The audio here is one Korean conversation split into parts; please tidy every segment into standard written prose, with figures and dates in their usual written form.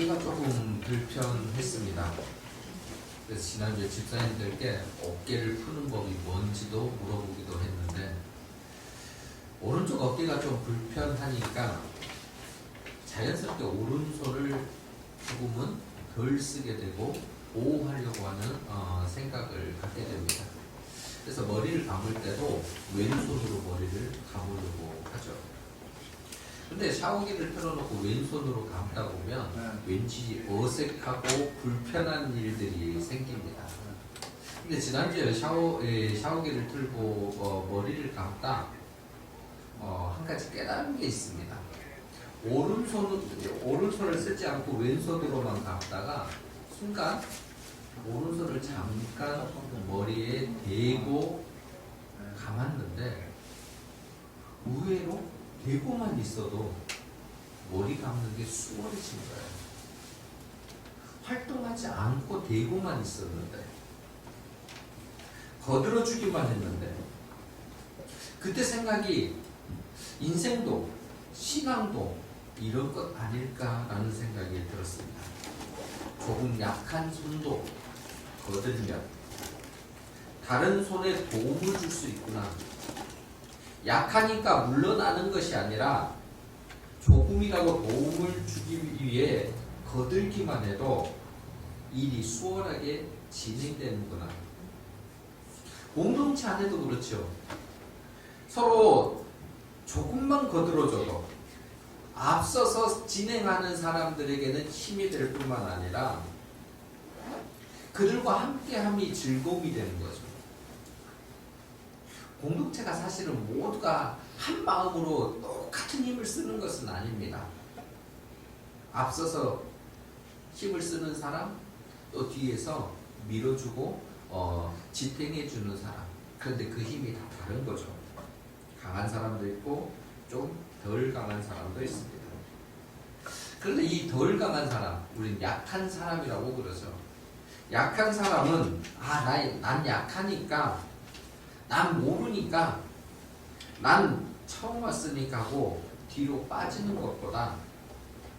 어깨가 조금 불편했습니다. 그래서 지난주에 집사님들께 어깨를 푸는 법이 뭔지도 물어보기도 했는데, 오른쪽 어깨가 좀 불편하니까 자연스럽게 오른손을 조금은 덜 쓰게 되고 보호하려고 하는 생각을 갖게 됩니다. 그래서 머리를 감을 때도 왼손으로 머리를 감으려고 하죠. 근데 샤워기를 틀어놓고 왼손으로 감다 보면 왠지 어색하고 불편한 일들이 생깁니다. 근데 지난주에 샤워기를 틀고 머리를 감다 한 가지 깨달은 게 있습니다. 오른손을 쓰지 않고 왼손으로만 감다가 순간 오른손을 잠깐 머리에 대고 감았는데, 의외로 대고만 있어도 머리 감는 게 수월해진 거예요. 활동하지 않고 대고만 있었는데, 거들어주기만 했는데, 그때 생각이 인생도 신앙도 이런 것 아닐까라는 생각이 들었습니다. 조금 약한 손도 거들면 다른 손에 도움을 줄 수 있구나. 약하니까 물러나는 것이 아니라 조금이라도 도움을 주기 위해 거들기만 해도 일이 수월하게 진행되는구나. 공동체 안에도 그렇죠. 서로 조금만 거들어줘도 앞서서 진행하는 사람들에게는 힘이 될 뿐만 아니라 그들과 함께함이 즐거움이 되는 거죠. 공동체가 사실은 모두가 한 마음으로 똑같은 힘을 쓰는 것은 아닙니다. 앞서서 힘을 쓰는 사람, 또 뒤에서 밀어주고 지탱해주는 사람. 그런데 그 힘이 다 다른 거죠. 강한 사람도 있고 좀 덜 강한 사람도 있습니다. 그런데 이 덜 강한 사람, 우린 약한 사람이라고 그러죠. 약한 사람은 난 약하니까, 난 모르니까, 난 처음 왔으니까 하고 뒤로 빠지는 것보다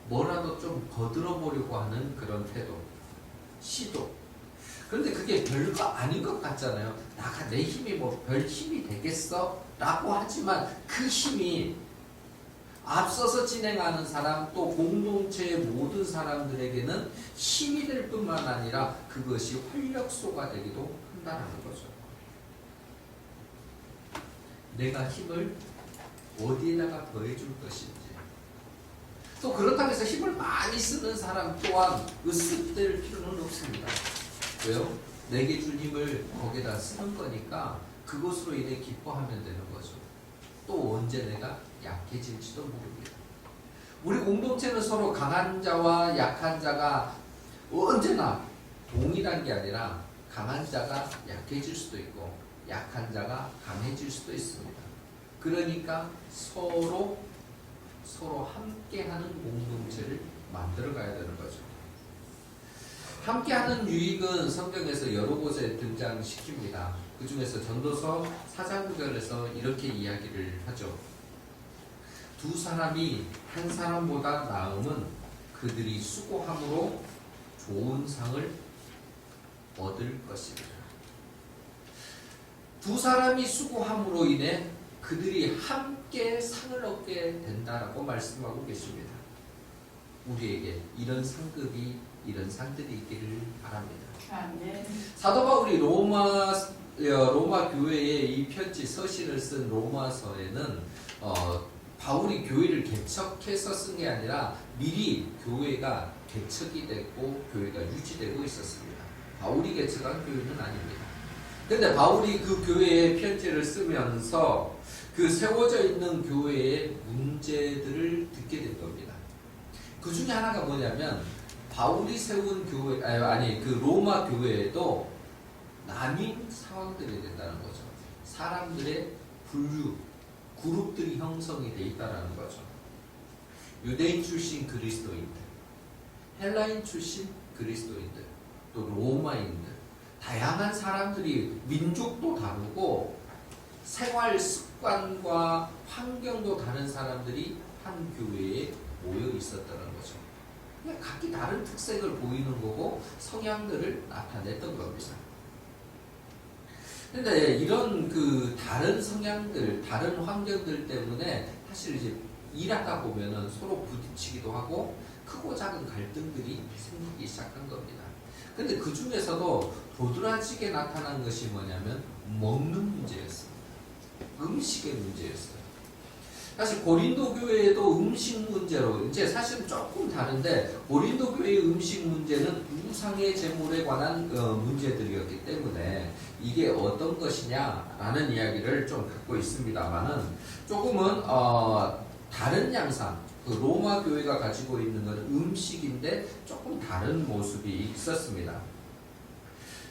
뭐라도 좀 거들어 보려고 하는 그런 태도, 시도. 그런데 그게 별거 아닌 것 같잖아요. 내 힘이 뭐 별 힘이 되겠어? 라고 하지만 그 힘이 앞서서 진행하는 사람, 또 공동체의 모든 사람들에게는 힘이 될 뿐만 아니라 그것이 활력소가 되기도 한다는 거죠. 내가 힘을 어디에다가 더해줄 것인지. 또 그렇다고 해서 힘을 많이 쓰는 사람 또한 으쓱될 필요는 없습니다. 왜요? 내게 준 힘을 거기다 쓰는 거니까 그것으로 인해 기뻐하면 되는 거죠. 또 언제 내가 약해질지도 모릅니다. 우리 공동체는 서로 강한 자와 약한 자가 언제나 동일한 게 아니라 강한 자가 약해질 수도 있고 약한 자가 강해질 수도 있습니다. 그러니까 서로 함께하는 공동체를 만들어 가야 되는 거죠. 함께하는 유익은 성경에서 여러 곳에 등장시킵니다. 그 중에서 전도서 4장 9절에서 이렇게 이야기를 하죠. 두 사람이 한 사람보다 나음은 그들이 수고함으로 좋은 상을 얻을 것이다. 두 사람이 수고함으로 인해 그들이 함께 상을 얻게 된다라고 말씀하고 계십니다. 우리에게 이런 상급이, 이런 상들이 있기를 바랍니다. 아멘. 사도 바울이 로마 교회에 이 편지 서신을 쓴 로마서에는 바울이 교회를 개척해서 쓴 게 아니라 미리 교회가 개척이 됐고 교회가 유지되고 있었습니다. 바울이 개척한 교회는 아닙니다. 그런데 바울이 그 교회에 편지를 쓰면서 그 세워져 있는 교회의 문제들을 듣게 된 겁니다. 그 중에 하나가 뭐냐면 바울이 세운 교회, 그 로마 교회에도 난임 상황들이 된다는 거죠. 사람들의 분류, 그룹들이 형성이 돼 있다는 거죠. 유대인 출신 그리스도인들, 헬라인 출신 그리스도인들, 또 로마인들, 다양한 사람들이 민족도 다르고 생활 습관과 환경도 다른 사람들이 한 교회에 모여 있었다는 거죠. 그냥 각기 다른 특색을 보이는 거고 성향들을 나타냈던 겁니다. 근데 이런 그 다른 성향들, 다른 환경들 때문에 사실 이제 일하다 보면은 서로 부딪히기도 하고 크고 작은 갈등들이 생기기 시작한 겁니다. 근데 그 중에서도 도드라지게 나타난 것이 뭐냐면 먹는 문제였어요. 음식의 문제였어요. 사실 고린도 교회에도 음식 문제로 이제 사실은 조금 다른데 고린도 교회의 음식 문제는 우상의 제물에 관한 문제들이었기 때문에 이게 어떤 것이냐라는 이야기를 좀 갖고 있습니다만은 조금은 다른 양상 그 로마 교회가 가지고 있는 것은 음식인데 조금 다른 모습이 있었습니다.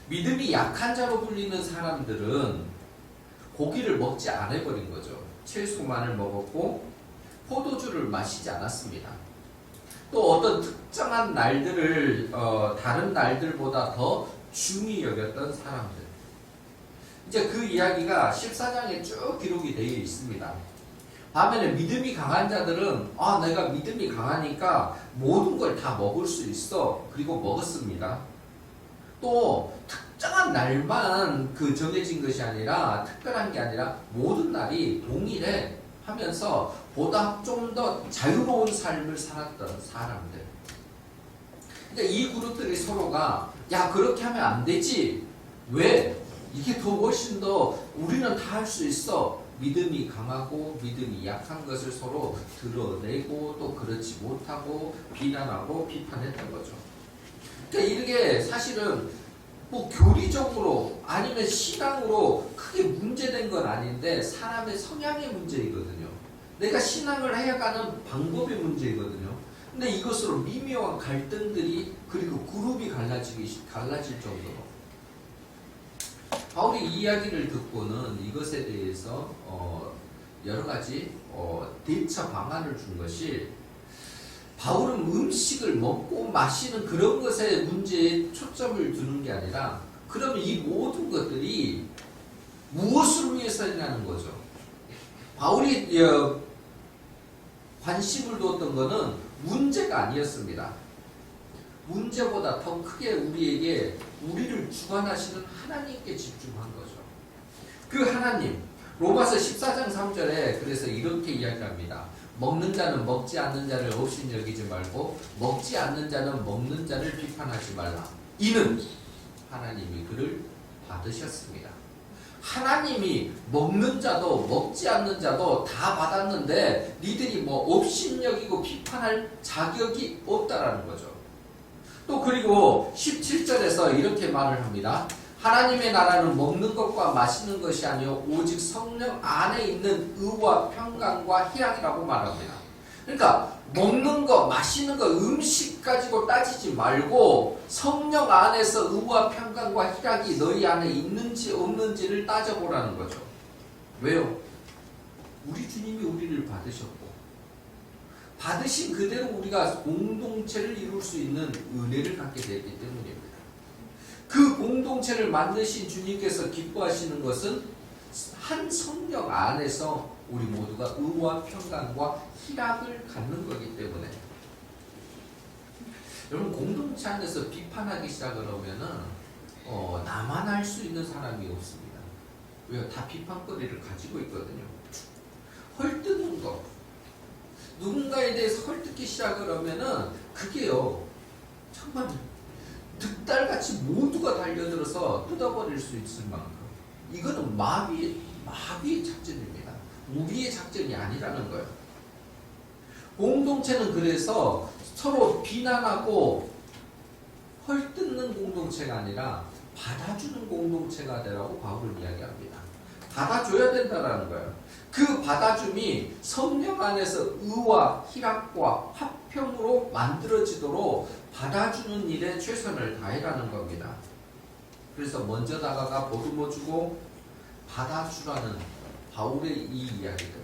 믿음이 약한 자로 불리는 사람들은 고기를 먹지 않아 버린 거죠. 채소만을 먹었고 포도주를 마시지 않았습니다. 또 어떤 특정한 날들을 다른 날들보다 더 중히 여겼던 사람들. 이제 그 이야기가 14장에 쭉 기록이 되어 있습니다. 반면에 믿음이 강한 자들은 내가 믿음이 강하니까 모든 걸 다 먹을 수 있어. 그리고 먹었습니다. 또 특정한 날만 그 정해진 것이 아니라 특별한 게 아니라 모든 날이 동일해 하면서 보다 좀 더 자유로운 삶을 살았던 사람들. 그러니까 이 그룹들이 서로가 야 그렇게 하면 안 되지. 왜? 이게 더 훨씬 더 우리는 다 할 수 있어. 믿음이 강하고 믿음이 약한 것을 서로 드러내고 또 그렇지 못하고 비난하고 비판했던 거죠. 그러니까 이게 사실은 뭐 교리적으로 아니면 신앙으로 크게 문제된 건 아닌데 사람의 성향의 문제이거든요. 내가 신앙을 해가는 방법의 문제이거든요. 근데 이것으로 미묘한 갈등들이 그리고 그룹이 갈라질 정도로 바울이 이 이야기를 듣고는 이것에 대해서 여러 가지 대처 방안을 준 것이 바울은 음식을 먹고 마시는 그런 것에 문제에 초점을 두는 게 아니라 그러면 이 모든 것들이 무엇을 위해서냐는 거죠. 바울이 관심을 두었던 것은 문제가 아니었습니다. 문제보다 더 크게 우리를 주관하시는 하나님께 집중한 거죠. 그 하나님, 로마서 14장 3절에 그래서 이렇게 이야기합니다. 먹는 자는 먹지 않는 자를 없인 여기지 말고 먹지 않는 자는 먹는 자를 비판하지 말라. 이는 하나님이 그를 받으셨습니다. 하나님이 먹는 자도 먹지 않는 자도 다 받았는데 니들이 뭐 없인 여기고 비판할 자격이 없다라는 거죠. 또 그리고 17절에서 이렇게 말을 합니다. 하나님의 나라는 먹는 것과 마시는 것이 아니요 오직 성령 안에 있는 의와 평강과 희락이라고 말합니다. 그러니까 먹는 거, 마시는 거, 음식 가지고 따지지 말고 성령 안에서 의와 평강과 희락이 너희 안에 있는지 없는지를 따져보라는 거죠. 왜요? 우리 주님이 우리를 받으셨고 받으신 그대로 우리가 공동체를 이룰 수 있는 은혜를 갖게 되었기 때문입니다. 그 공동체를 만드신 주님께서 기뻐하시는 것은 한 성령 안에서 우리 모두가 의와 평강과 희락을 갖는 거기 때문에 여러분 공동체 안에서 비판하기 시작을 하면은 나만 할 수 있는 사람이 없습니다. 왜요? 다 비판거리를 가지고 있거든요. 헐뜯는 거 누군가에 대해서 헐뜯기 시작을 하면은 그게요 정말 득달같이 모두가 달려들어서 뜯어버릴 수 있을 만큼 이거는 마귀의 작전입니다. 우리의 작전이 아니라는 거예요. 공동체는 그래서 서로 비난하고 헐뜯는 공동체가 아니라 받아주는 공동체가 되라고 바울은 이야기합니다. 받아줘야 된다는 거예요. 그 받아줌이 성령 안에서 의와 희락과 화평으로 만들어지도록 받아주는 일에 최선을 다해라는 겁니다. 그래서 먼저 다가가 보듬어주고 받아주라는 바울의 이 이야기들.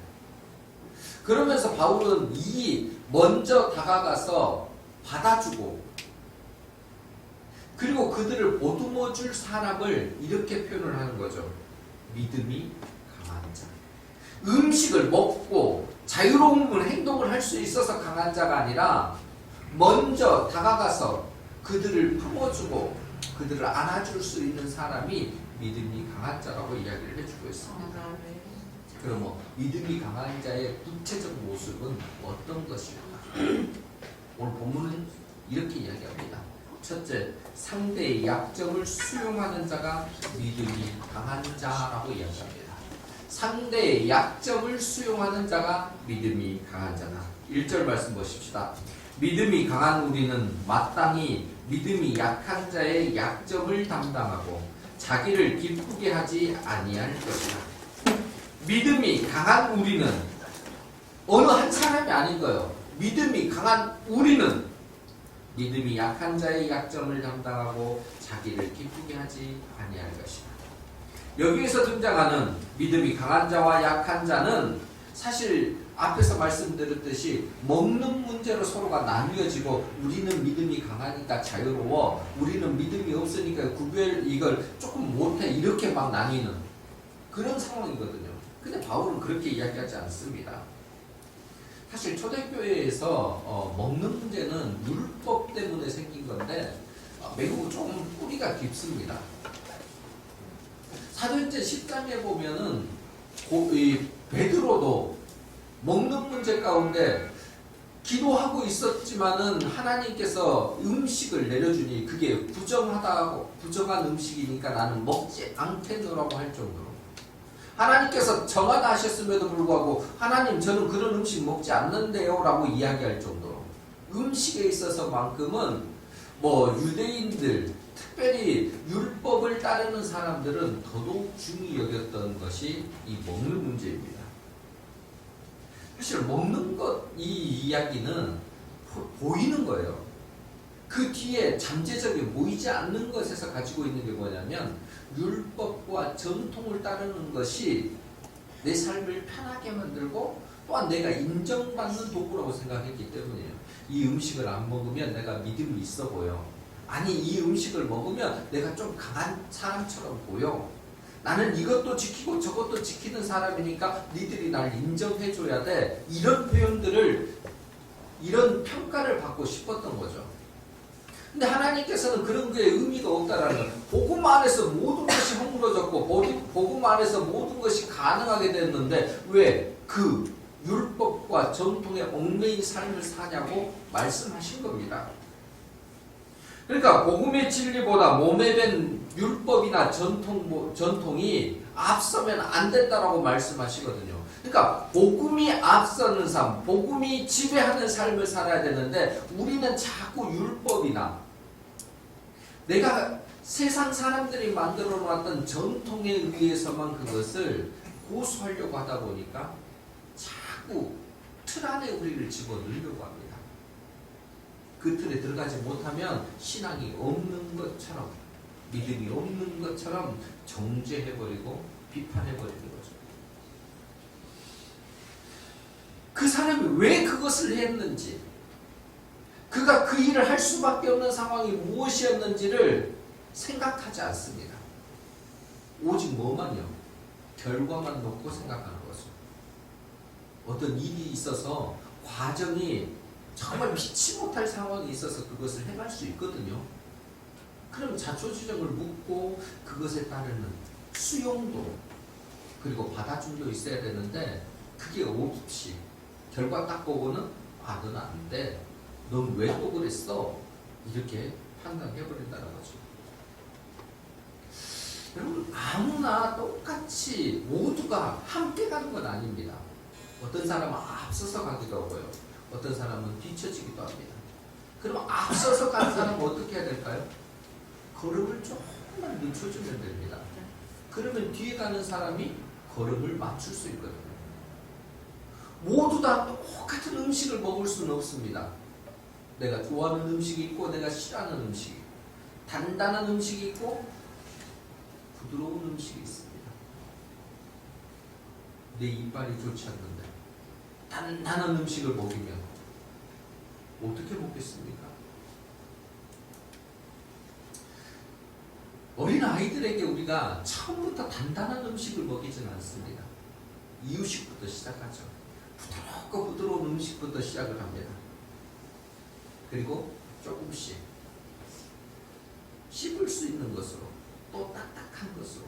그러면서 바울은 이 먼저 다가가서 받아주고 그리고 그들을 보듬어줄 사람을 이렇게 표현을 하는 거죠. 믿음이 강한 자. 음식을 먹고 자유로운 행동을 할 수 있어서 강한 자가 아니라 먼저 다가가서 그들을 품어주고 그들을 안아줄 수 있는 사람이 믿음이 강한 자라고 이야기를 해주고 있습니다. 그럼 믿음이 강한 자의 구체적 모습은 어떤 것일까? 오늘 본문은 이렇게 이야기합니다. 첫째, 상대의 약점을 수용하는 자가 믿음이 강한 자라고 이야기합니다. 상대의 약점을 수용하는 자가 믿음이 강한 자다. 1절 말씀 보십시다. 믿음이 강한 우리는 마땅히 믿음이 약한 자의 약점을 담당하고 자기를 기쁘게 하지 아니할 것이다. 믿음이 강한 우리는 어느 한 사람이 아닌 거예요. 믿음이 강한 우리는 믿음이 약한 자의 약점을 담당하고 자기를 기쁘게 하지 아니할 것이다. 여기에서 등장하는 믿음이 강한 자와 약한 자는 사실 앞에서 말씀드렸듯이 먹는 문제로 서로가 나뉘어지고 우리는 믿음이 강하니까 자유로워, 우리는 믿음이 없으니까 이걸 조금 못해, 이렇게 막 나뉘는 그런 상황이거든요. 근데 바울은 그렇게 이야기하지 않습니다. 사실 초대교회에서 먹는 문제는 율법 때문에 생긴 건데 매우 좀 뿌리가 깊습니다. 사도행전 10장에 보면은 베드로도 먹는 문제 가운데 기도하고 있었지만은 하나님께서 음식을 내려주니 그게 부정한 음식이니까 나는 먹지 않겠노라고 할 정도로 하나님께서 정하다 하셨음에도 불구하고 하나님 저는 그런 음식 먹지 않는데요 라고 이야기할 정도로 음식에 있어서만큼은 유대인들 특별히 율법을 따르는 사람들은 더더욱 중히 여겼던 것이 이 먹는 문제입니다. 사실 먹는 이 이야기는 보이는 거예요. 그 뒤에 잠재적인 보이지 않는 것에서 가지고 있는 게 뭐냐면 율법과 전통을 따르는 것이 내 삶을 편하게 만들고 또한 내가 인정받는 도구라고 생각했기 때문이에요. 이 음식을 안 먹으면 내가 믿음이 있어 보여. 아니 이 음식을 먹으면 내가 좀 강한 사람처럼 보여. 나는 이것도 지키고 저것도 지키는 사람이니까 니들이 날 인정해줘야 돼. 이런 표현들을, 이런 평가를 받고 싶었던 거죠. 근데 하나님께서는 그런 게 의미가 없다라는 거예요. 복음 안에서 모든 것이 허물어졌고 복음 안에서 모든 것이 가능하게 됐는데 왜 그 율법과 전통의 얽매인 삶을 사냐고 말씀하신 겁니다. 그러니까 복음의 진리보다 몸에 밴 율법이나 전통이 앞서면 안 된다라고 말씀하시거든요. 그러니까 복음이 앞서는 삶, 복음이 지배하는 삶을 살아야 되는데 우리는 자꾸 율법이나 내가 세상 사람들이 만들어 놨던 전통에 의해서만 그것을 고수하려고 하다 보니까 자꾸 틀 안에 우리를 집어넣으려고 합니다. 그 틀에 들어가지 못하면 신앙이 없는 것처럼, 믿음이 없는 것처럼 정죄해버리고 비판해버리는 거죠. 그 사람이 왜 그것을 했는지, 그가 그 일을 할 수밖에 없는 상황이 무엇이었는지를 생각하지 않습니다. 오직 뭐만요? 결과만 놓고 생각하는 거죠. 어떤 일이 있어서 과정이 정말 피치 못할 상황이 있어서 그것을 행할 수 있거든요. 그럼 자초지종을 묻고 그것에 따르는 수용도 그리고 받아줌도 있어야 되는데 그게 없이 결과 딱 보고는 넌 안 돼. 넌 왜 또 그랬어? 이렇게 판단해버린다는 거죠. 여러분 아무나 똑같이 모두가 함께 가는 건 아닙니다. 어떤 사람은 앞서서 가기도 하고요. 어떤 사람은 뒤처지기도 합니다. 그럼 앞서서 가는 사람은 어떻게 해야 될까요? 걸음을 조금만 늦춰주면 됩니다. 그러면 뒤에 가는 사람이 걸음을 맞출 수 있거든요. 모두 다 똑같은 음식을 먹을 수는 없습니다. 내가 좋아하는 음식이 있고 내가 싫어하는 음식이 있고 단단한 음식이 있고 부드러운 음식이 있습니다. 내 이빨이 좋지 않는데 단단한 음식을 먹이면 어떻게 먹겠습니까? 어린 아이들에게 우리가 처음부터 단단한 음식을 먹이지는 않습니다. 이유식부터 시작하죠. 부드러운 음식부터 시작을 합니다. 그리고 조금씩 씹을 수 있는 것으로 또 딱딱한 것으로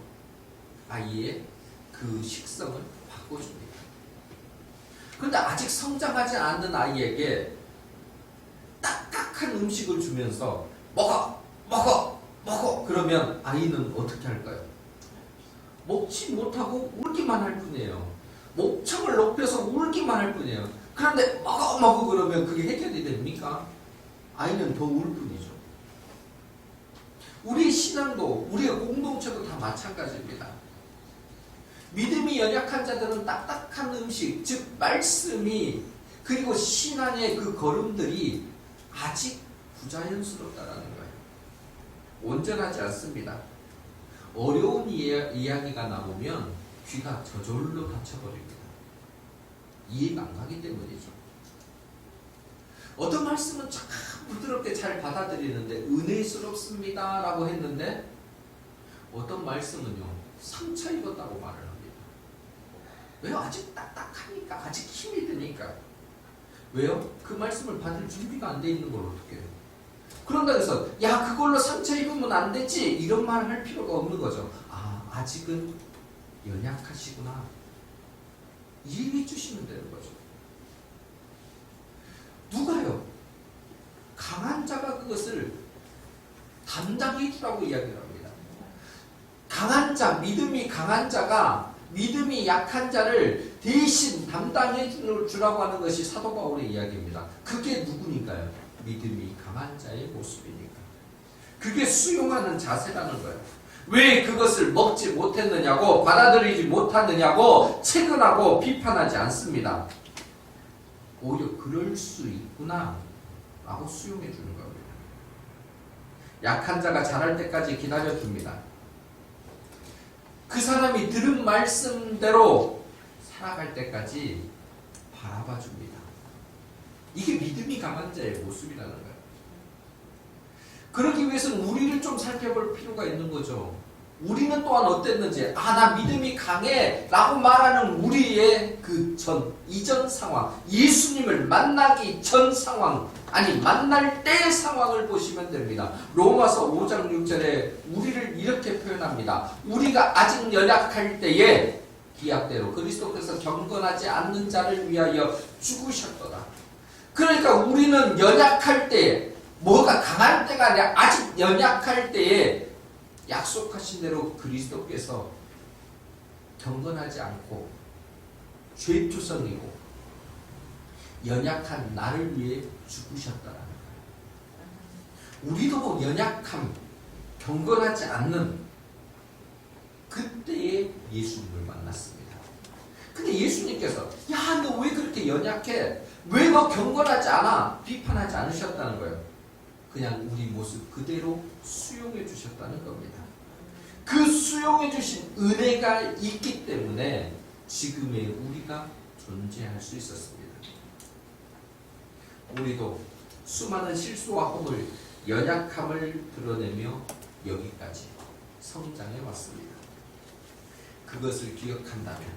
아이의 그 식성을 바꿔줍니다. 그런데 아직 성장하지 않는 아이에게 딱딱한 음식을 주면서 먹어! 먹어! 먹어! 그러면 아이는 어떻게 할까요? 먹지 못하고 울기만 할 뿐이에요. 목청을 높여서 울기만 할 뿐이에요. 그런데 먹어! 먹어! 그러면 그게 해결이 됩니까? 아이는 더 울 뿐이죠. 우리의 신앙도 우리의 공동체도 다 마찬가지입니다. 믿음이 연약한 자들은 딱딱한 음식, 즉 말씀이 그리고 신앙의 그 걸음들이 아직 부자연스럽다라는 거예요. 온전하지 않습니다. 어려운 이야기가 나오면 귀가 저절로 닫혀버립니다. 이해가 안 가기 때문이죠. 어떤 말씀은 참 부드럽게 잘 받아들이는데 은혜스럽습니다 라고 했는데 어떤 말씀은요 상처 입었다고 말을 합니다. 왜요? 아직 딱딱하니까, 아직 힘이 드니까. 왜요? 그 말씀을 받을 준비가 안 돼 있는 걸 어떻게 해요? 그런다 해서 야 그걸로 상처 입으면 안 되지 이런 말을 할 필요가 없는 거죠. 아 아직은 연약하시구나 이해해 주시면 되는 거죠. 누가요? 강한 자가 그것을 담당해 주라고 이야기를 합니다. 강한 자, 믿음이 강한 자가 믿음이 약한 자를 대신 담당해 주라고 하는 것이 사도 바울의 이야기입니다. 그게 누구니까요? 믿음이 강한 자의 모습이니까. 그게 수용하는 자세라는 거예요. 왜 그것을 먹지 못했느냐고 받아들이지 못하느냐고 채근하고 비판하지 않습니다. 오히려 그럴 수 있구나 라고 수용해 주는 겁니다. 약한 자가 자랄 때까지 기다려 줍니다. 그 사람이 들은 말씀대로 살아갈 때까지 바라봐 줍니다. 이게 믿음이 강한 자의 모습이라는 거예요. 그러기 위해서는 우리를 좀 살펴볼 필요가 있는 거죠. 우리는 또한 어땠는지, 나 믿음이 강해 라고 말하는 우리의 그 이전 상황, 예수님을 만나기 전 상황, 아니 만날 때 상황을 보시면 됩니다. 로마서 5장 6절에 우리를 이렇게 표현합니다. 우리가 아직 연약할 때에 기약대로 그리스도께서 경건하지 않는 자를 위하여 죽으셨도다. 그러니까 우리는 연약할 때에, 뭐가 강할 때가 아니라 아직 연약할 때에 약속하신 대로 그리스도께서 경건하지 않고 죄투성이고 연약한 나를 위해 죽으셨다라는 거예요. 우리도 연약함, 경건하지 않는 그때에 예수님을 만났습니다. 근데 예수님께서 야, 너 왜 그렇게 연약해? 왜 너 경건하지 않아? 비판하지 않으셨다는 거예요. 그냥 우리 모습 그대로 수용해 주셨다는 겁니다. 그 수용해 주신 은혜가 있기 때문에 지금의 우리가 존재할 수 있었습니다. 우리도 수많은 실수와 허물, 연약함을 드러내며 여기까지 성장해 왔습니다. 그것을 기억한다면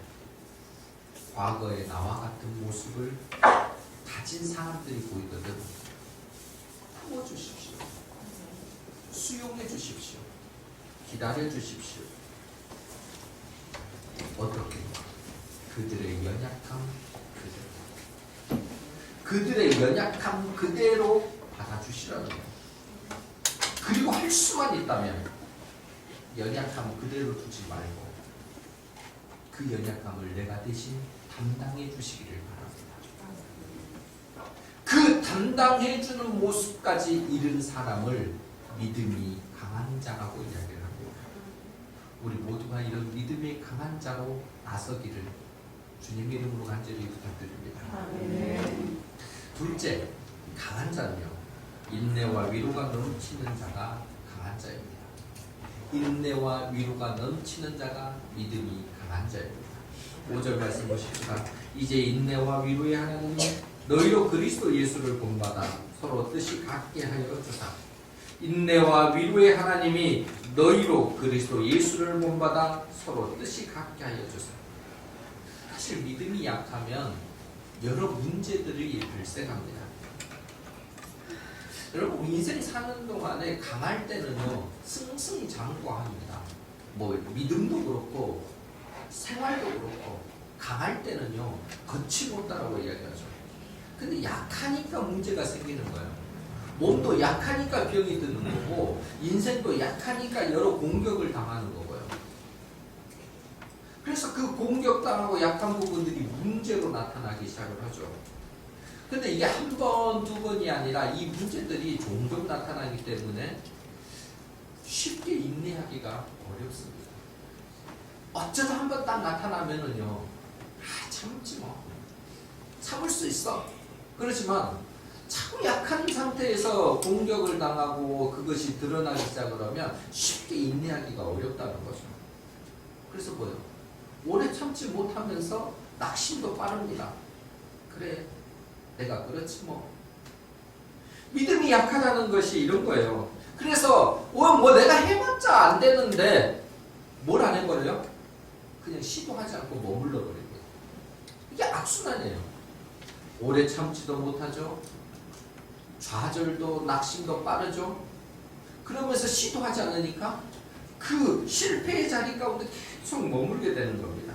과거의 나와 같은 모습을 가진 사람들이 보이거든 품어주십시오. 수용해 주십시오. 기다려 주십시오. 어떻게? 그들의 연약함 그대로. 그들의 연약함 그대로 받아주시라는 거예요. 그리고 할 수만 있다면 연약함 그대로 두지 말고 그 연약함을 내가 대신 담당해 주시기를 바랍니다. 그 담당해주는 모습까지 이른 사람을 믿음이 강한 자라고 이야기를 합니다. 우리 모두가 이런 믿음이 강한 자로 나서기를 주님 이름으로 간절히 부탁드립니다. 둘째, 강한 자는요, 인내와 위로가 넘치는 자가 강한 자입니다. 인내와 위로가 넘치는 자가 믿음이 강한 자입니다. 5절 말씀 보십시다. 이제 인내와 위로의 하나님이 너희로 그리스도 예수를 본받아 서로 뜻이 같게 하여 주사. 인내와 위로의 하나님이 너희로 그리스도 예수를 본받아 서로 뜻이 같게 하여 주사. 사실 믿음이 약하면 여러 문제들이 발생합니다. 여러분 인생 사는 동안에 강할 때는요 승승장구합니다. 뭐 믿음도 그렇고 생활도 그렇고 강할 때는요 거침없다라고 이야기하죠. 근데 약하니까 문제가 생기는 거예요. 몸도 약하니까 병이 드는 거고 인생도 약하니까 여러 공격을 당하는 거고요. 그래서 그 공격당하고 약한 부분들이 문제로 나타나기 시작을 하죠. 근데 이게 한 번, 두 번이 아니라 이 문제들이 종종 나타나기 때문에 쉽게 인내하기가 어렵습니다. 어쩌다 한 번 딱 나타나면은요, 참지 뭐. 참을 수 있어. 그렇지만 자꾸 약한 상태에서 공격을 당하고 그것이 드러나기 시작을 하면 쉽게 인내하기가 어렵다는 거죠. 그래서 뭐요? 오래 참지 못하면서 낙심도 빠릅니다. 그래, 내가 그렇지 뭐. 믿음이 약하다는 것이 이런 거예요. 그래서 뭐 내가 해봤자 안 되는데 뭘 안 해버려요? 그냥 시도하지 않고 머물러 버립니다. 이게 악순환이에요. 오래 참지도 못하죠. 좌절도 낙심도 빠르죠. 그러면서 시도하지 않으니까 그 실패의 자리 가운데 계속 머물게 되는 겁니다.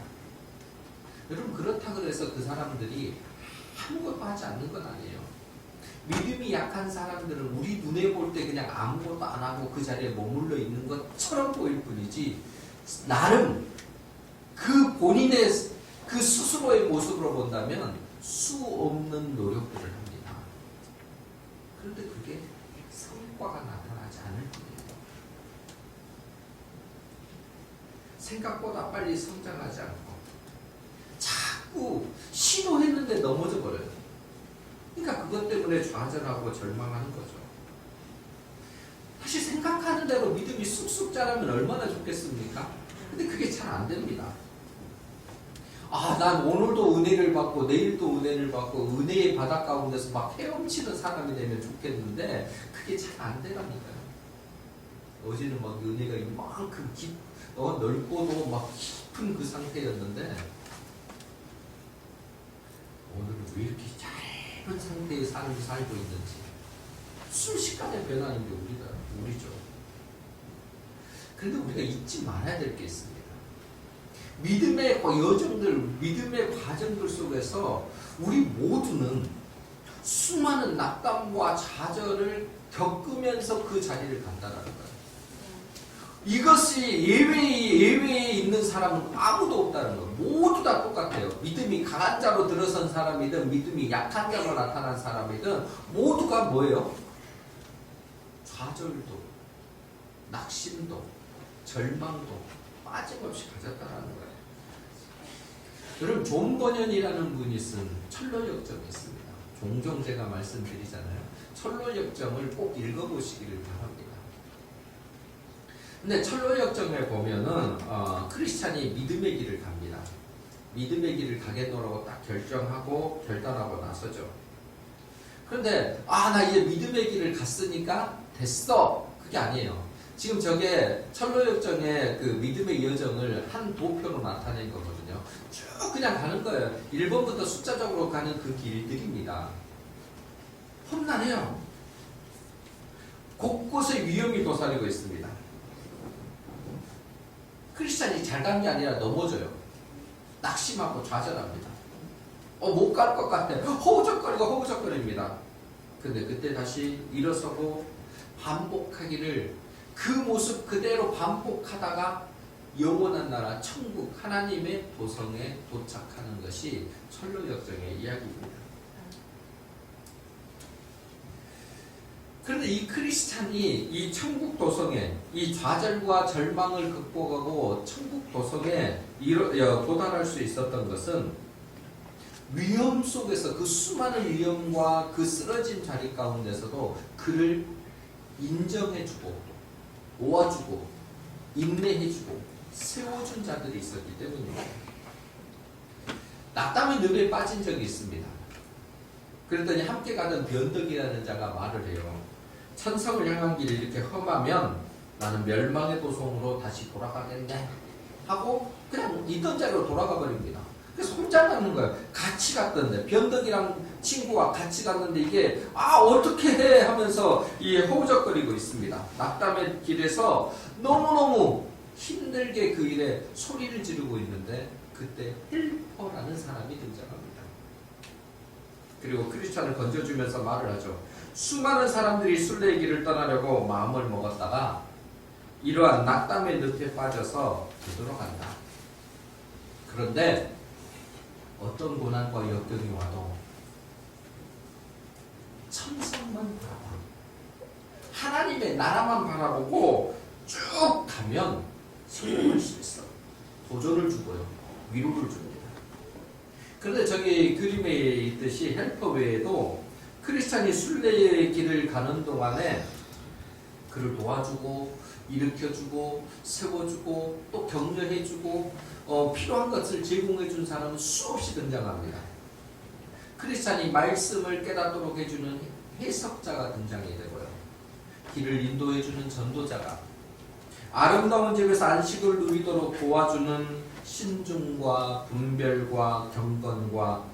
여러분 그렇다고 해서 그 사람들이 아무것도 하지 않는 건 아니에요. 믿음이 약한 사람들은 우리 눈에 볼 때 그냥 아무것도 안 하고 그 자리에 머물러 있는 것처럼 보일 뿐이지 나름 그 본인의 그 스스로의 모습으로 본다면 수 없는 노력들을 합니다. 그런데 그게 성과가 나타나지 않을 뿐이에요. 생각보다 빨리 성장하지 않고 자꾸 시도했는데 넘어져 버려요. 그러니까 그것 때문에 좌절하고 절망하는 거죠. 사실 생각하는 대로 믿음이 쑥쑥 자라면 얼마나 좋겠습니까? 근데 그게 잘 안 됩니다. 난 오늘도 은혜를 받고 내일도 은혜를 받고 은혜의 바다 가운데서 막 헤엄치는 사람이 되면 좋겠는데 그게 잘 안 되라니까요. 어제는 막 은혜가 이만큼 넓고도 막 깊은 그 상태였는데 오늘은 왜 이렇게 짧은 상태의 삶을 살고 있는지 순식간에 변하는 게 우리죠. 그런데 우리가 잊지 말아야 될 게 있습니다. 믿음의 여정들, 믿음의 과정들 속에서 우리 모두는 수많은 낙담과 좌절을 겪으면서 그 자리를 간다는 거예요. 이것이 예외에 있는 사람은 아무도 없다는 거예요. 모두 다 똑같아요. 믿음이 강한 자로 들어선 사람이든 믿음이 약한 자로 나타난 사람이든 모두가 뭐예요? 좌절도, 낙심도, 절망도 빠짐없이 가졌다는 거예요. 여러분 존 버년이라는 분이 쓴 철로역정이 있습니다. 종종 제가 말씀드리잖아요. 철로역정을 꼭 읽어보시기를 바랍니다. 근데 철로역정에 보면은 크리스찬이 믿음의 길을 갑니다. 믿음의 길을 가겠노라고 딱 결단하고 나서죠. 그런데 나 이제 믿음의 길을 갔으니까 됐어. 그게 아니에요. 지금 저게 철로역정의 그 믿음의 여정을 한 도표로 나타낸 거거든요. 쭉 그냥 가는 거예요. 1번부터 숫자적으로 가는 그 길들입니다. 험난해요. 곳곳에 위험이 도사리고 있습니다. 크리스찬이 잘 간 게 아니라 넘어져요. 낙심하고 좌절합니다. 못 갈 것 같아. 허우적거립니다. 근데 그때 다시 일어서고 반복하기를 그 모습 그대로 반복하다가 영원한 나라 천국 하나님의 도성에 도착하는 것이 철로역정의 이야기입니다. 그런데 이 크리스찬이 이 천국 도성에 이 좌절과 절망을 극복하고 천국 도성에 도달할 수 있었던 것은 위험 속에서 그 수많은 위험과 그 쓰러진 자리 가운데서도 그를 인정해주고 도와주고 인내해주고 세워준 자들이 있었기 때문입니다. 낙담의 늪에 빠진 적이 있습니다. 그랬더니 함께 가던 변덕이라는 자가 말을 해요. 천성을 향한 길이 이렇게 험하면 나는 멸망의 도성으로 다시 돌아가겠네 하고 그냥 있던 자리로 돌아가 버립니다. 그래서 혼자 가는 거예요. 같이 갔던데 변덕이랑 친구와 같이 갔는데 이게 어떻게 해 하면서 이 허우적거리고 있습니다. 낙담의 길에서 너무너무 힘들게 그 일에 소리를 지르고 있는데 그때 헬퍼라는 사람이 등장합니다. 그리고 크리스찬을 건져주면서 말을 하죠. 수많은 사람들이 순례의 길을 떠나려고 마음을 먹었다가 이러한 낙담의 늪에 빠져서 되돌아간다. 그런데 어떤 고난과 역경이 와도 천상만 바라보고 하나님의 나라만 바라보고 쭉 가면 성공할 수 있어. 도전을 주고요. 위로를 줍니다. 그런데 저기 그림에 있듯이 헬퍼 외에도 크리스찬이 순례의 길을 가는 동안에 그를 도와주고 일으켜주고 세워주고 또 격려해주고 필요한 것을 제공해준 사람은 수없이 등장합니다. 크리스찬이 말씀을 깨닫도록 해주는 해석자가 등장이 되고요. 길을 인도해주는 전도자가, 아름다운 집에서 안식을 누리도록 도와주는 신중과 분별과 경건과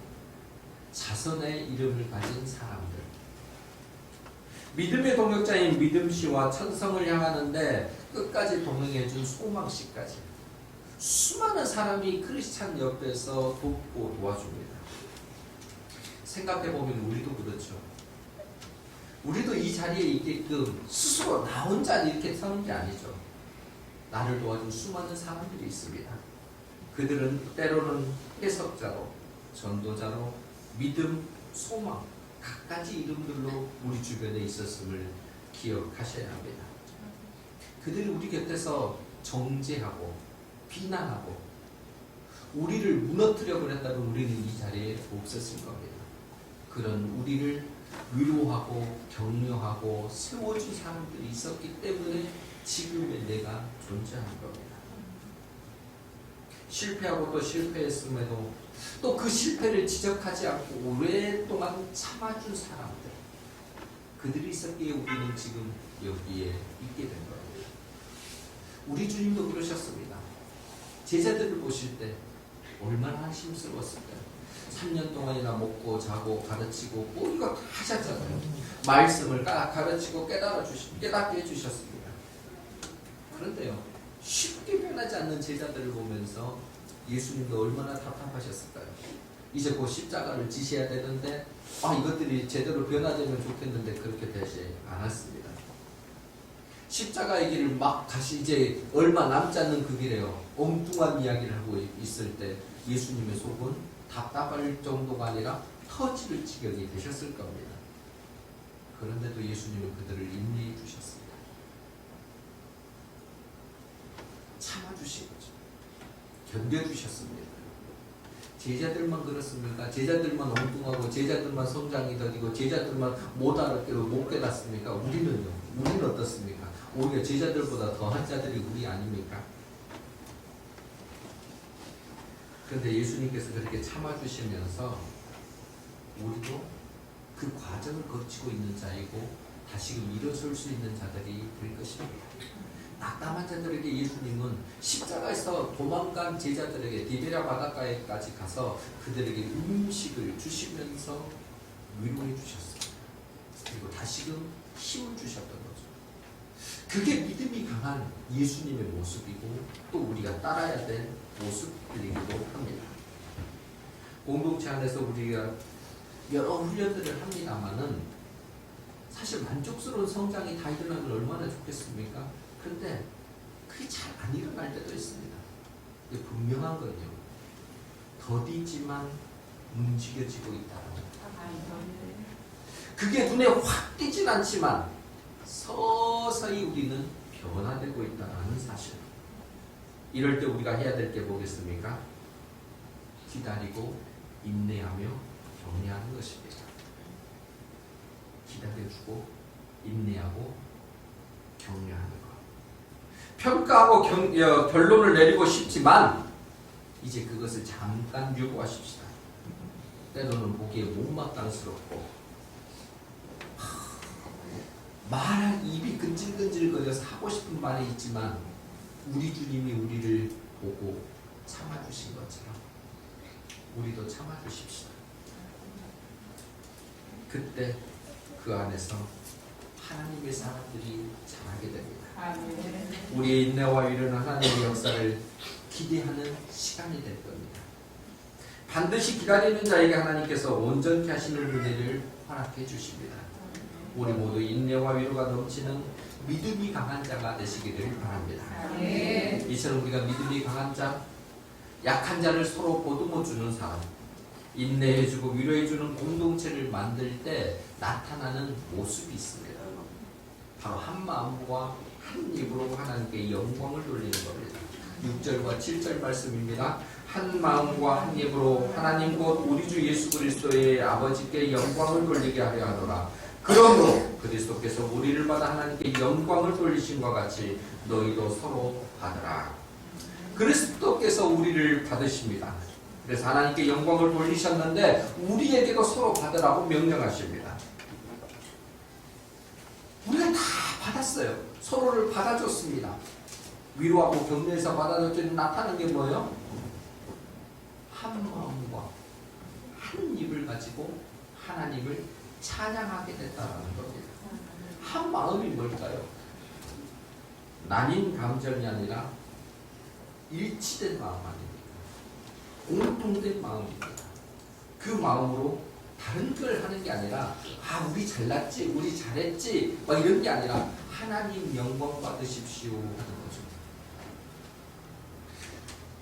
자선의 이름을 가진 사람들, 믿음의 동역자인 믿음씨와 천성을 향하는데 끝까지 동행해준 소망씨까지 수많은 사람이 크리스찬 옆에서 돕고 도와줍니다. 생각해보면 우리도 그렇죠. 우리도 이 자리에 있게끔 스스로 나 혼자 이렇게 서는 게 아니죠. 나를 도와준 수많은 사람들이 있습니다. 그들은 때로는 해석자로, 전도자로, 믿음, 소망, 각가지 이름들로 우리 주변에 있었음을 기억하셔야 합니다. 그들이 우리 곁에서 정죄하고 비난하고 우리를 무너뜨려고 했다면 우리는 이 자리에 없었을 겁니다. 그런 우리를 위로하고 격려하고 세워준 사람들이 있었기 때문에 지금의 내가 존재하는 겁니다. 실패하고 또 실패했음에도 또 그 실패를 지적하지 않고 오랫동안 참아준 사람들, 그들이 있었기에 우리는 지금 여기에 있게 된 겁니다. 우리 주님도 그러셨습니다. 제자들을 보실 때 얼마나 한심스러웠을까요? 3년 동안이나 먹고 자고 가르치고 뭐 이거 다 하셨잖아요. 말씀을 가르치고 깨닫게 해주셨습니다. 그런데요, 쉽게 변하지 않는 제자들을 보면서 예수님도 얼마나 답답하셨을까요? 이제 곧 십자가를 지셔야 되는데 이것들이 제대로 변화되면 좋겠는데 그렇게 되지 않았습니다. 십자가의 길을 막 다시 이제 얼마 남지 않는 그 길에요. 엉뚱한 이야기를 하고 있을 때 예수님의 속은 답답할 정도가 아니라 터질 지경이 되셨을 겁니다. 그런데도 예수님은 그들을 인내해 주셨습니다. 참아주신 거죠. 견뎌주셨습니다. 제자들만 그렇습니까? 제자들만 엉뚱하고 제자들만 성장이 더디고 제자들만 못 알아듣고 못 깨닫습니까? 우리는요? 우리는 어떻습니까? 오히려 제자들보다 더한 자들이 우리 아닙니까? 그런데 예수님께서 그렇게 참아주시면서 우리도 그 과정을 거치고 있는 자이고 다시금 일어설 수 있는 자들이 될 것입니다. 낙담한 자들에게 예수님은 십자가에서 도망간 제자들에게 디베랴 바닷가에까지 가서 그들에게 음식을 주시면서 위로해 주셨습니다. 그리고 다시금 힘을 주셨던 거죠. 그게 믿음이 강한 예수님의 모습이고 또 우리가 따라야 될 모습이기도 합니다. 공동체 안에서 우리가 여러 훈련들을 합니다마는 사실 만족스러운 성장이 다 일어나면 얼마나 좋겠습니까? 그런데 그게 잘 안 일어날 때도 있습니다. 근데 분명한 건요, 더디지만 움직여지고 있다는 것. 그게 눈에 확 띄진 않지만 서서히 우리는 변화되고 있다는 사실. 이럴 때 우리가 해야 될 게 뭐겠습니까? 기다리고 인내하며 격려하는 것입니다. 기다려주고 인내하고 격려하는 것. 평가하고 결론을 내리고 싶지만 이제 그것을 잠깐 유보하십시다. 때로는 보기에 못마땅스럽고 말할 입이 근질근질거려서 하고 싶은 말이 있지만 우리 주님이 우리를 보고 참아주신 것처럼 우리도 참아주십시다. 그때 그 안에서 하나님의 사람들이 자라게 됩니다. 우리의 인내와 위로는 하나님의 역사를 기대하는 시간이 될 겁니다. 반드시 기다리는 자에게 하나님께서 온전케 하시는 은혜를 허락해 주십니다. 우리 모두 인내와 위로가 넘치는 믿음이 강한 자가 되시기를 바랍니다. 이처럼 우리가 믿음이 강한 자, 약한 자를 서로 보듬어주는 사람, 인내해주고 위로해주는 공동체를 만들 때 나타나는 모습이 있습니다. 바로 한 마음과 한 입으로 하나님께 영광을 돌리는 겁니다. 6절과 7절 말씀입니다. 한 마음과 한 입으로 하나님 곧 우리 주 예수 그리스도의 아버지께 영광을 돌리게 하려 하노라. 그러므로 그리스도께서 우리를 받아 하나님께 영광을 돌리신과 같이 너희도 서로 받으라. 그리스도께서 우리를 받으십니다. 그래서 하나님께 영광을 돌리셨는데 우리에게도 서로 받으라고 명령하십니다. 우리가 다 받았어요. 서로를 받아줬습니다. 위로하고 격려해서 받아줬더니 나타나는 게 뭐예요? 한 마음과 한 입을 가지고 하나님을 찬양하게 됐다는 겁니다. 한 마음이 뭘까요? 나뉜 감정이 아니라 일치된 마음 아닙니까? 공통된 마음입니다. 그 마음으로 다른 걸 하는 게 아니라 우리 잘났지, 우리 잘했지 막 이런 게 아니라 하나님 영광 받으십시오 하는 거죠.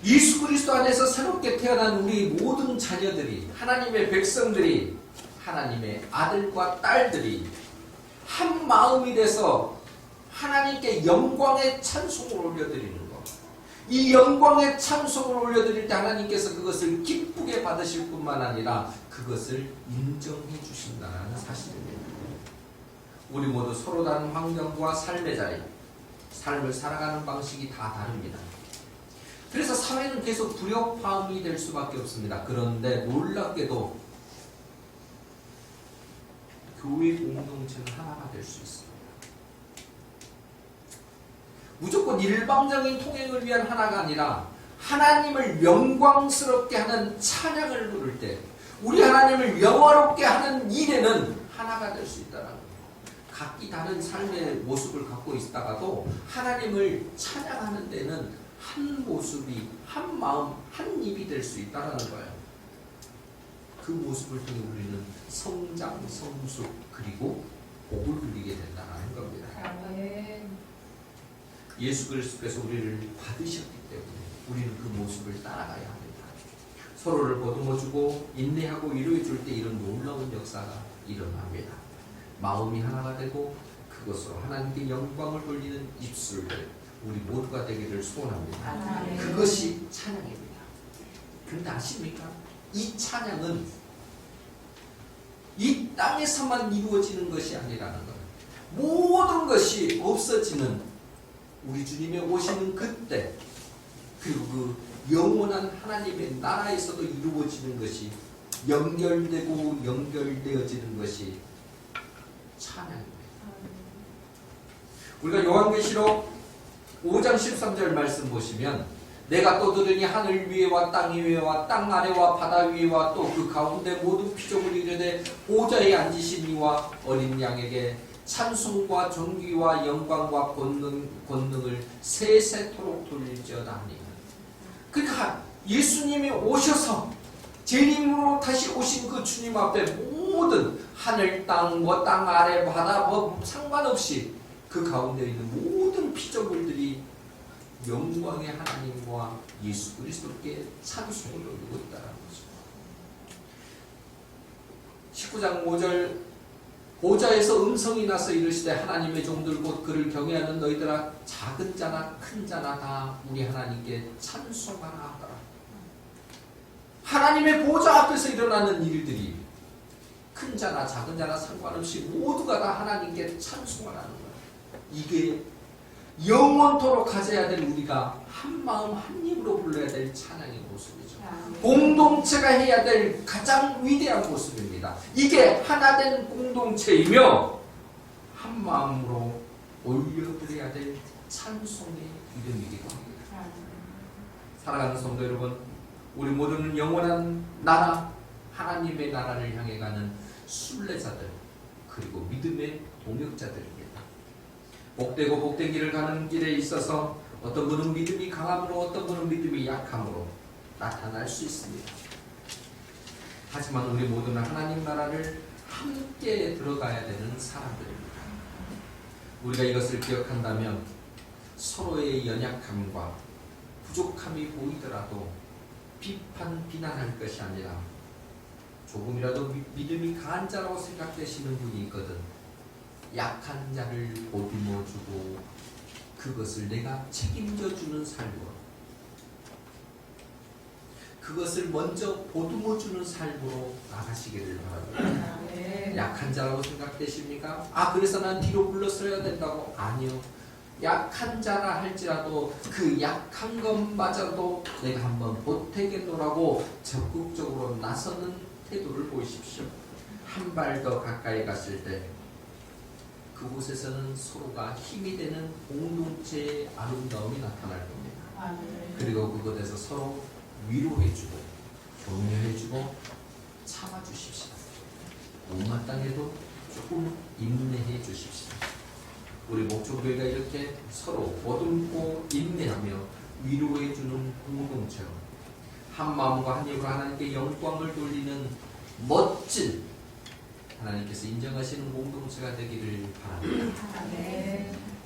예수 그리스도 안에서 새롭게 태어난 우리 모든 자녀들이, 하나님의 백성들이, 하나님의 아들과 딸들이 한 마음이 돼서 하나님께 영광의 찬송을 올려드리는 것. 이 영광의 찬송을 올려드릴 때 하나님께서 그것을 기쁘게 받으실 뿐만 아니라 그것을 인정해 주신다는 사실입니다. 우리 모두 서로 다른 환경과 삶의 자리, 삶을 살아가는 방식이 다 다릅니다. 그래서 사회는 계속 불협화음이 될 수밖에 없습니다. 그런데 놀랍게도 교회 공동체는 하나가 될 수 있습니다. 무조건 일방적인 통행을 위한 하나가 아니라 하나님을 영광스럽게 하는 찬양을 부를 때 우리 하나님을 영화롭게 하는 일에는 하나가 될 수 있다는 거예요. 각기 다른 삶의 모습을 갖고 있다가도 하나님을 찬양하는 데는 한 모습이, 한 마음, 한 입이 될 수 있다는 거예요. 그 모습을 통해 우리는 성장, 성숙, 그리고 복을 누리게 된다는 겁니다. 예수 그리스도께서 우리를 받으셨기 때문에 우리는 그 모습을 따라가야 합니다. 서로를 보듬어주고 인내하고 위로해 줄 때 이런 놀라운 역사가 일어납니다. 마음이 하나가 되고 그것으로 하나님께 영광을 돌리는 입술들 우리 모두가 되기를 소원합니다. 그것이 찬양입니다. 그런데 아십니까? 이 찬양은 이 땅에서만 이루어지는 것이 아니라는 거예요. 모든 것이 없어지는 우리 주님이 오시는 그때, 그리고 그 영원한 하나님의 나라에서도 이루어지는 것이 연결되고 연결되어지는 것이 찬양입니다. 우리가 요한계시록 5장 13절 말씀 보시면 내가 또 들으니 하늘 위에와 땅 위에와 땅 아래와 바다 위에와 또 그 가운데 모든 피조물이 이르되 보좌에 앉으신 이와 어린 양에게 찬송과 존귀와 영광과 권능을 세세토록 돌릴지어다 하니. 그러니까 예수님이 오셔서 재림으로 다시 오신 그 주님 앞에 모든 하늘, 땅, 땅 아래, 바다 상관없이 그 가운데 있는 모든 피조물들이 영광의 하나님과 예수 그리스도께 찬송을 올리고 있다는 거죠. 19장 5절 보좌에서 음성이 나서 이르시되 하나님의 종들 곧 그를 경외하는 너희들아 작은 자나 큰 자나 다 우리 하나님께 찬송하라 하더라. 하나님의 보좌 앞에서 일어나는 일들이 큰 자나 작은 자나 상관없이 모두가 다 하나님께 찬송하라는 거예요. 이게 영원토록 가져야 될 우리가 한 마음 한 입으로 불러야 될 찬양의 모습이죠. 공동체가 해야 될 가장 위대한 모습입니다. 이게 하나된 공동체이며 한 마음으로 올려드려야 될 찬송의 이름이기도 합니다. 사랑하는 성도 여러분, 우리 모두는 영원한 나라, 하나님의 나라를 향해 가는 순례자들, 그리고 믿음의 동역자들입니다. 복되고 복된 길을 가는 길에 있어서 어떤 분은 믿음이 강함으로, 어떤 분은 믿음이 약함으로 나타날 수 있습니다. 하지만 우리 모두는 하나님 나라를 함께 들어가야 되는 사람들입니다. 우리가 이것을 기억한다면 서로의 연약함과 부족함이 보이더라도 비난할 것이 아니라 조금이라도 믿음이 강한 자라고 생각되시는 분이 있거든 약한 자를 보듬어주고 그것을 내가 책임져주는 삶으로, 그것을 먼저 보듬어주는 삶으로 나가시기를 바랍니다. 약한 자라고 생각되십니까? 그래서 난 뒤로 물러서야 된다고? 아니요. 약한 자라 할지라도 그 약한 것마저도 내가 한번 보태겠노라고 적극적으로 나서는 태도를 보이십시오. 한 발 더 가까이 갔을 때 그곳에서는 서로가 힘이 되는 공동체의 아름다움이 나타날 겁니다. 그리고 그곳에서 서로 위로해주고 격려해주고 참아주십시오. 못마땅해도 조금 인내해 주십시오. 우리 목초교회가 이렇게 서로 보듬고 인내하며 위로해주는 공동체로 한 마음과 한 입으로 하나님께 영광을 돌리는 멋진, 하나님께서 인정하시는 공동체가 되기를 바랍니다.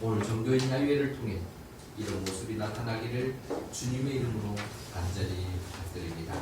오늘 정교인 야유회를 통해 이런 모습이 나타나기를 주님의 이름으로 간절히 부탁드립니다.